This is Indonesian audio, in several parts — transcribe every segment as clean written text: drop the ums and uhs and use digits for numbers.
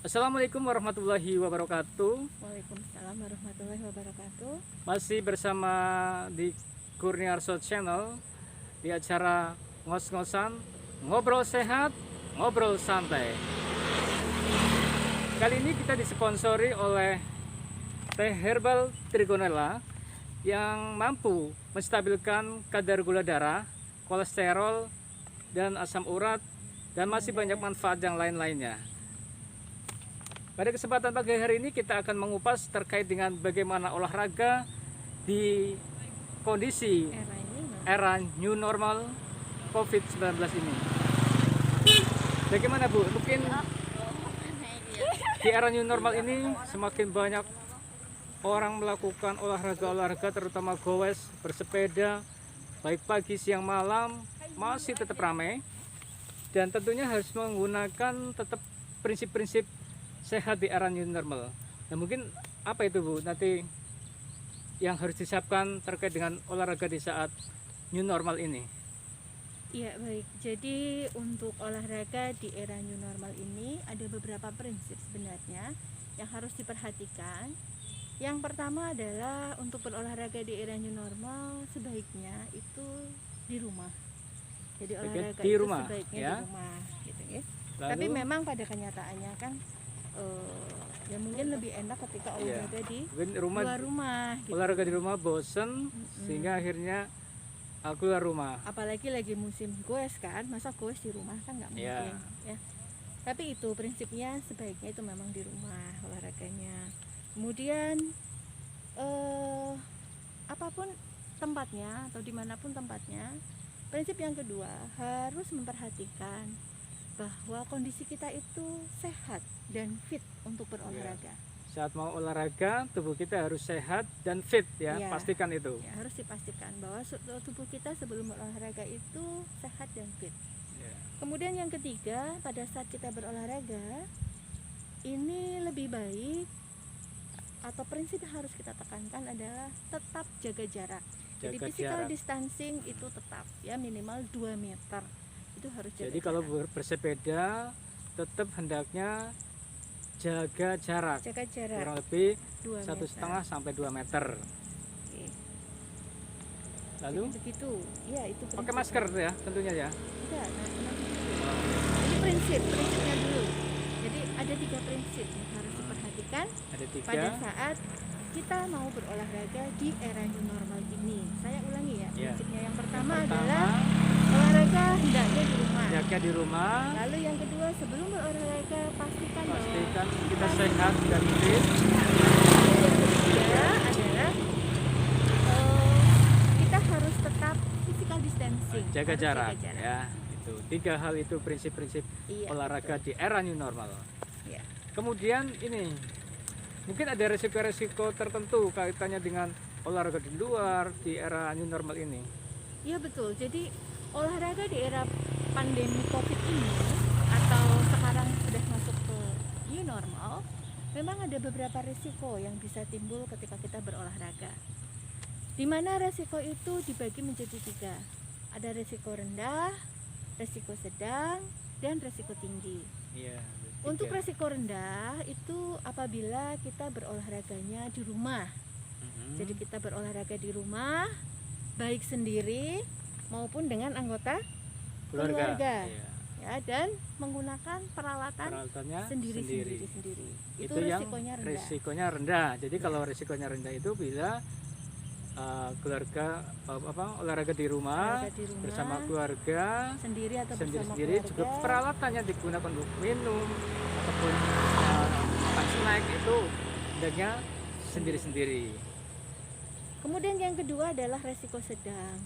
Assalamualaikum warahmatullahi wabarakatuh. Waalaikumsalam warahmatullahi wabarakatuh. Masih bersama di Kurniarso Channel di acara ngos-ngosan, ngobrol sehat, ngobrol santai. Kali ini kita disponsori oleh teh herbal Trigonella yang mampu menstabilkan kadar gula darah, kolesterol, dan asam urat, dan masih banyak manfaat yang lain-lainnya. Pada kesempatan pagi hari ini kita akan mengupas terkait dengan bagaimana olahraga di kondisi era new normal COVID-19 ini. Bagaimana Bu? Mungkin di era new normal ini semakin banyak orang melakukan olahraga terutama goes, bersepeda, baik pagi, siang, malam, masih tetap ramai. Dan tentunya harus menggunakan tetap prinsip-prinsip sehat di era new normal. Nah, mungkin apa itu Bu nanti yang harus disiapkan terkait dengan olahraga di saat new normal ini? Iya, baik. Jadi untuk olahraga di era new normal ini ada beberapa prinsip sebenarnya yang harus diperhatikan. Yang pertama adalah untuk berolahraga di era new normal sebaiknya itu di rumah. Jadi olahraga di itu rumah, sebaiknya ya? di rumah gitu ya. Lalu, Tapi memang pada kenyataannya kan ya mungkin lebih enak ketika olahraga di luar rumah gitu. Olahraga di rumah bosen, sehingga akhirnya keluar rumah. Apalagi lagi musim goes kan, masa goes di rumah kan nggak mungkin ya. Tapi itu prinsipnya sebaiknya itu memang di rumah olahraganya. Kemudian apapun tempatnya atau dimanapun tempatnya, prinsip yang kedua harus memperhatikan bahwa kondisi kita itu sehat dan fit untuk berolahraga. Saat mau olahraga, tubuh kita harus sehat dan fit ya, pastikan itu. Ya, harus dipastikan bahwa tubuh kita sebelum berolahraga itu sehat dan fit. Kemudian yang ketiga, pada saat kita berolahraga, ini lebih baik atau prinsip yang harus kita tekankan adalah tetap jaga jarak. Jadi physical distancing itu tetap ya minimal 2 meter. Itu harus jaga. Jadi kalau bersepeda tetap hendaknya jaga jarak kurang lebih 1,5 sampai 2 meter. Oke. Lalu begitu ya, itu prinsip. Pakai masker ya tentunya ya. Tidak, ini prinsipnya dulu. Jadi ada 3 prinsip yang harus diperhatikan pada saat kita mau berolahraga di era new normal ini. Saya ulangi ya, prinsipnya yang pertama adalah olahraga hendaknya di rumah. Di rumah. Lalu yang kedua, sebelum berolahraga pastikan kita sehat dan fit. Yang ketiga adalah kita harus tetap physical distancing, jaga jarak. Ya, itu 3 hal itu prinsip-prinsip olahraga di era new normal. Ya. Kemudian ini mungkin ada resiko-resiko tertentu kaitannya dengan olahraga di luar di era new normal ini. Iya betul. Jadi olahraga di era pandemi COVID ini atau sekarang sudah masuk ke new normal, memang ada beberapa resiko yang bisa timbul ketika kita berolahraga. Di mana resiko itu dibagi menjadi 3. Ada resiko rendah, resiko sedang, dan resiko tinggi. Untuk resiko rendah itu apabila kita berolahraganya di rumah. Jadi kita berolahraga di rumah, baik sendiri maupun dengan anggota keluarga. Ya, dan menggunakan peralatannya sendiri. Itu resikonya rendah. Jadi kalau resikonya rendah itu bila keluarga olahraga di rumah bersama keluarga sendiri atau sendiri juga peralatannya digunakan untuk minum ataupun makan snack itu hendaknya sendiri. Kemudian yang kedua adalah resiko sedang.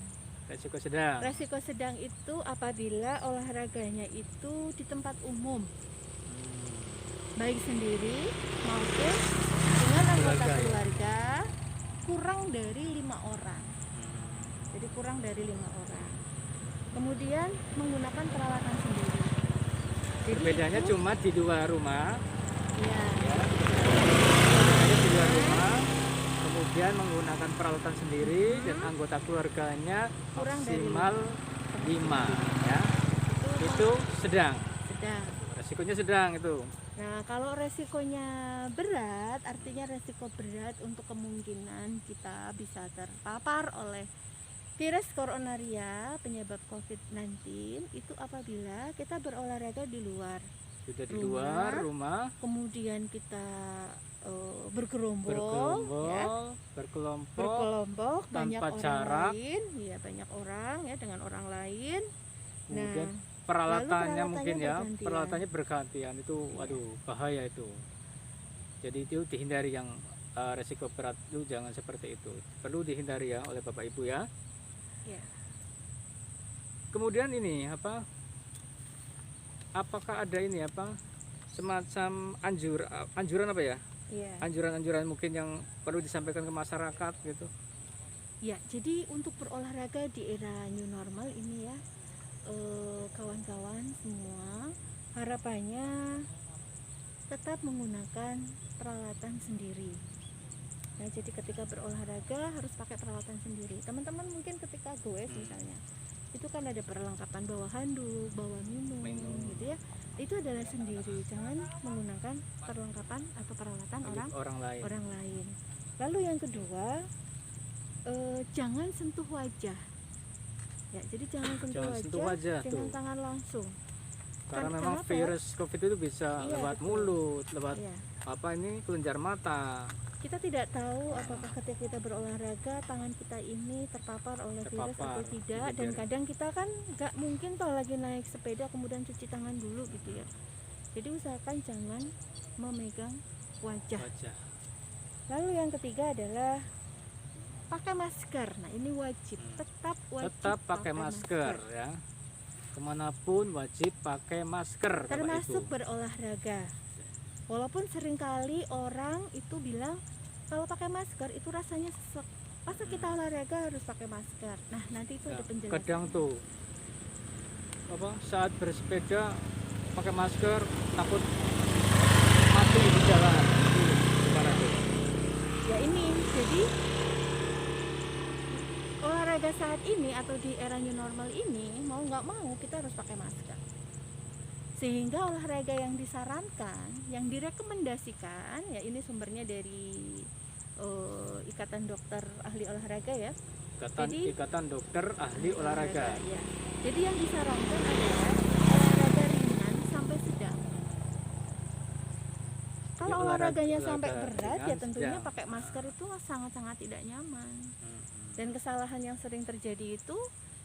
Resiko sedang itu apabila olahraganya itu di tempat umum, baik sendiri maupun dengan anggota keluarga kurang dari 5 orang. Jadi kurang dari 5 orang. Kemudian menggunakan peralatan sendiri. Jadi perbedaannya cuma di 2 rumah. Iya. Di 2 rumah. Kemudian menggunakan peralatan sendiri dan anggota keluarganya kurang maksimal 5 ya. Itu sedang. Resikonya sedang itu. Nah, kalau resikonya berat, artinya resiko berat untuk kemungkinan kita bisa terpapar oleh virus coronaria penyebab COVID-19 itu apabila kita berolahraga di luar Sudah di luar rumah, kemudian kita bergerombol, ya, berkelompok, banyak tanpa orang jarak. lain, ya banyak orang ya dengan orang lain. Kemudian Nah, peralatannya lalu mungkin ya, bergantian. peralatannya bergantian itu, waduh bahaya itu. Jadi itu dihindari yang resiko berat itu, jangan seperti itu. Perlu dihindari ya oleh Bapak Ibu ya. Ya. Kemudian ini apakah ada ini semacam anjuran apa ya? Ya. Anjuran-anjuran mungkin yang perlu disampaikan ke masyarakat gitu. Ya, jadi untuk berolahraga di era new normal ini ya, kawan-kawan semua harapannya tetap menggunakan peralatan sendiri. Nah, jadi ketika berolahraga harus pakai peralatan sendiri. Teman-teman mungkin ketika goes misalnya, itu kan ada perlengkapan bawa handuk, bawa minum gitu ya. Itu adalah sendiri, jangan menggunakan perlengkapan atau peralatan orang lain. Lalu yang kedua, jangan sentuh wajah. Ya, jadi jangan sentuh wajah dengan tangan langsung. Karena memang virus COVID itu bisa lewat mulut, lewat kelenjar mata. Kita tidak tahu apakah ketika kita berolahraga tangan kita ini terpapar oleh virus atau tidak. Dan kadang kita kan nggak mungkin toh lagi naik sepeda kemudian cuci tangan dulu gitu ya. Jadi usahakan jangan memegang wajah. Lalu yang ketiga adalah pakai masker. Nah, ini wajib, tetap pakai masker ya. Kemanapun wajib pakai masker, termasuk berolahraga. Walaupun seringkali orang itu bilang kalau pakai masker itu rasanya sesek. Masa kita olahraga harus pakai masker? Nah, nanti itu ada penjelasan. Kadang tuh saat bersepeda pakai masker takut mati di jalan. Gimana tuh? Ya ini, jadi olahraga saat ini atau di era new normal ini mau nggak mau kita harus pakai masker. Sehingga olahraga yang disarankan, yang direkomendasikan, ya ini sumbernya dari Ikatan Dokter Ahli Olahraga ya. Ikatan Dokter Ahli Olahraga. Ya. Jadi yang disarankan adalah olahraga ringan sampai sedang. Kalau olahraganya sampai berat ya tentunya pakai masker itu sangat-sangat tidak nyaman. Dan kesalahan yang sering terjadi itu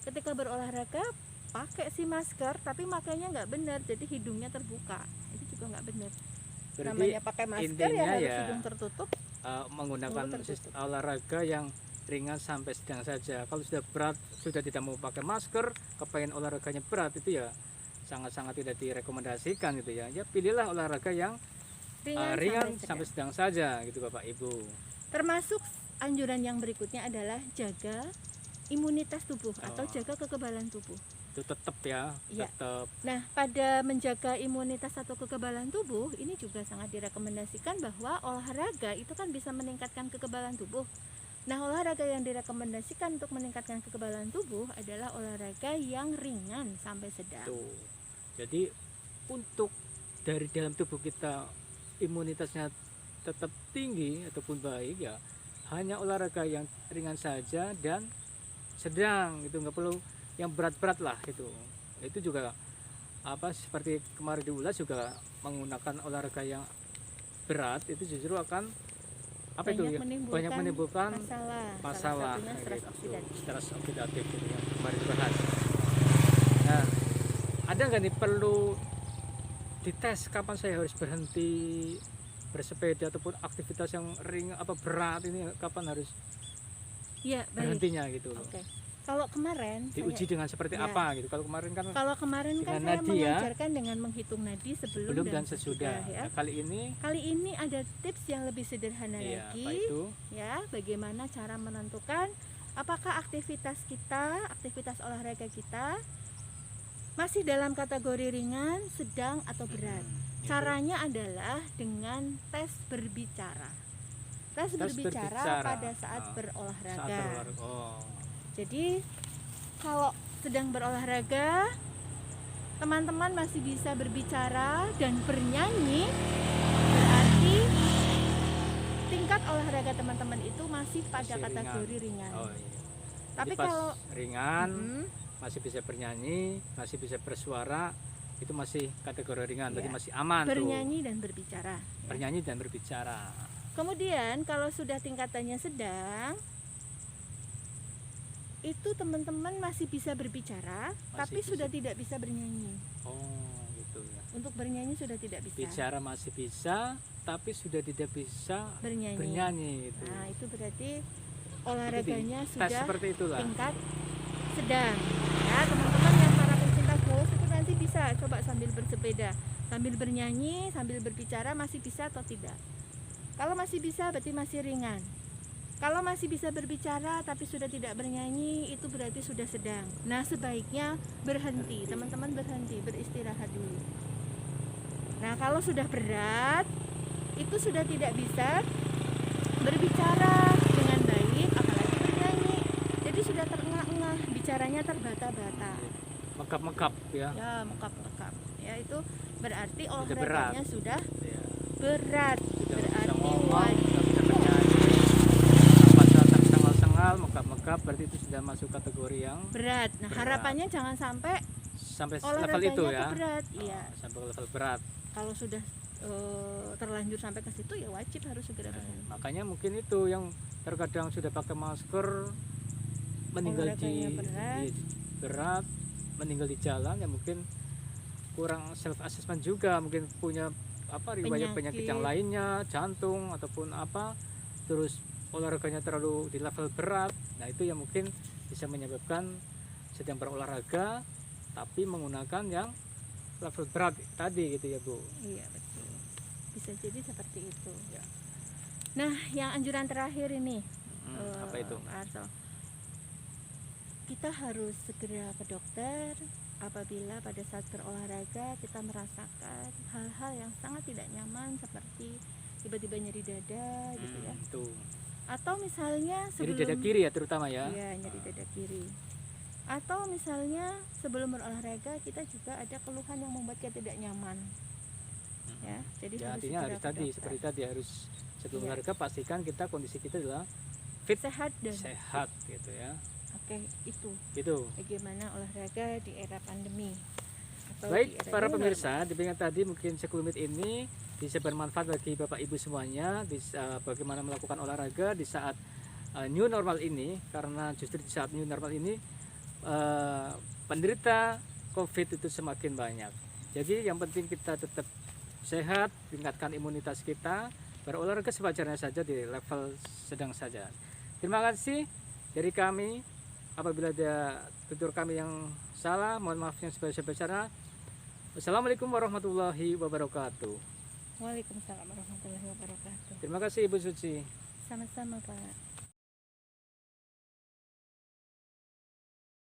ketika berolahraga pakai si masker tapi makainya nggak benar, jadi hidungnya terbuka, itu juga nggak benar. Namanya pakai masker ya harus hidung tertutup, menggunakan olahraga yang ringan sampai sedang saja. Kalau sudah berat, sudah tidak mau pakai masker, kepengen olahraganya berat, itu ya sangat-sangat tidak direkomendasikan gitu ya. Ya pilihlah olahraga yang ringan sampai sedang saja gitu Bapak Ibu. Termasuk anjuran yang berikutnya adalah jaga imunitas tubuh atau jaga kekebalan tubuh. Itu tetap ya, tetap. Nah, pada menjaga imunitas atau kekebalan tubuh ini juga sangat direkomendasikan bahwa olahraga itu kan bisa meningkatkan kekebalan tubuh. Nah, olahraga yang direkomendasikan untuk meningkatkan kekebalan tubuh adalah olahraga yang ringan sampai sedang. Tuh. Jadi untuk dari dalam tubuh kita imunitasnya tetap tinggi ataupun baik ya, hanya olahraga yang ringan saja dan sedang, itu nggak perlu yang berat-berat lah gitu. Itu juga seperti kemarin diulas juga menggunakan olahraga yang berat itu justru akan banyak menimbulkan masalah stres oksidatif gitu yang kemarin dibahas. Nah, ada nggak nih perlu dites kapan saya harus berhenti bersepeda ataupun aktivitas yang ringan berat ini, kapan harus berhentinya gitu loh. Kalau kemarin diuji dengan seperti apa gitu. Kalau kemarin kan saya mengajarkan dengan menghitung nadi sebelum dan sesudah ya. Nah, kali ini ada tips yang lebih sederhana lagi. Apa itu? Ya, bagaimana cara menentukan apakah aktivitas olahraga kita masih dalam kategori ringan, sedang atau berat. Caranya adalah dengan tes berbicara. Tes berbicara pada saat berolahraga. Jadi kalau sedang berolahraga teman-teman masih bisa berbicara dan bernyanyi, berarti tingkat olahraga teman-teman itu masih pada Masih kategori ringan. Oh iya. Tapi Jadi pas kalau ringan, Mm-mm, masih bisa bernyanyi, masih bisa bersuara, itu masih kategori ringan, berarti Iya. masih aman bernyanyi dan berbicara. tuh. Ya. Bernyanyi dan berbicara. Kemudian kalau sudah tingkatannya sedang, itu teman-teman masih bisa berbicara, tapi bisa. sudah tidak bisa bernyanyi. Oh gitu ya. Untuk bernyanyi sudah tidak bisa. Bicara masih bisa, tapi sudah tidak bisa Bernyanyi. bernyanyi itu. Nah, itu berarti olahraganya Tes sudah seperti itulah. tingkat sedang. Ya, teman-teman yang para pencinta golf itu nanti bisa coba sambil bersepeda, sambil bernyanyi, sambil berbicara, masih bisa atau tidak. Kalau masih bisa berarti masih ringan. Kalau masih bisa berbicara tapi sudah tidak bernyanyi, itu berarti sudah sedang. Nah, sebaiknya berhenti, teman-teman berhenti, beristirahat dulu. Nah, kalau sudah berat, itu sudah tidak bisa berbicara dengan baik, apalagi bernyanyi. Jadi sudah terengah-engah, bicaranya terbata-bata. Mekap-mekap ya. Ya, mekap-mekap. Ya, itu berarti berat. olahraganya sudah Ya. berat. Tidak bisa Berarti ngomong, wajib. tidak bisa bernyanyi. Napas sengal-sengal, mekap-mekap, berarti itu sudah masuk kategori yang Berat. Nah, berat. harapannya jangan sampai sampai level olahraganya itu ya. tuh berat. Oh, Iya. sampai level berat. Kalau sudah terlanjur sampai ke situ ya wajib harus segera berhenti. Makanya mungkin itu yang terkadang sudah pakai masker meninggal Olahraganya di berat, meninggal di jalan, ya mungkin kurang self assessment juga, mungkin punya apa riwayat penyakit yang lainnya, jantung ataupun apa, terus olahraganya terlalu di level berat. Nah, itu yang mungkin bisa menyebabkan sedang berolahraga tapi menggunakan yang level berat tadi gitu ya, Bu. Iya, betul. Bisa jadi seperti itu. Ya. Nah, yang anjuran terakhir ini, Apa itu? Pak Arso, kita harus segera ke dokter apabila pada saat berolahraga kita merasakan hal-hal yang sangat tidak nyaman seperti tiba-tiba nyeri dada gitu ya. Tuh. Atau misalnya Jadi sebelum dada kiri ya terutama ya. Iya, nyeri dada kiri. Atau misalnya sebelum berolahraga kita juga ada keluhan yang membuat kita tidak nyaman. Ya, jadi Ya, harus artinya segera harus ke tadi dokter. seperti tadi harus sebelum Iya. olahraga pastikan kita kondisi kita adalah Sehat dan sehat gitu ya. Oke, itu Gitu. bagaimana olahraga di era pandemi. Atau Baik di era para new pemirsa, demikian tadi mungkin sekelumit ini bisa bermanfaat bagi Bapak Ibu semuanya, bagaimana melakukan olahraga di saat new normal ini, karena justru di saat new normal ini penderita COVID itu semakin banyak. Jadi yang penting kita tetap sehat, tingkatkan imunitas kita, berolahraga sewajarnya saja di level sedang saja. Terima kasih dari kami. Apabila ada tutur kami yang salah, mohon maaf yang sebesar-besarnya. Wassalamualaikum warahmatullahi wabarakatuh. Waalaikumsalam warahmatullahi wabarakatuh. Terima kasih Ibu Suci. Sama-sama, Pak.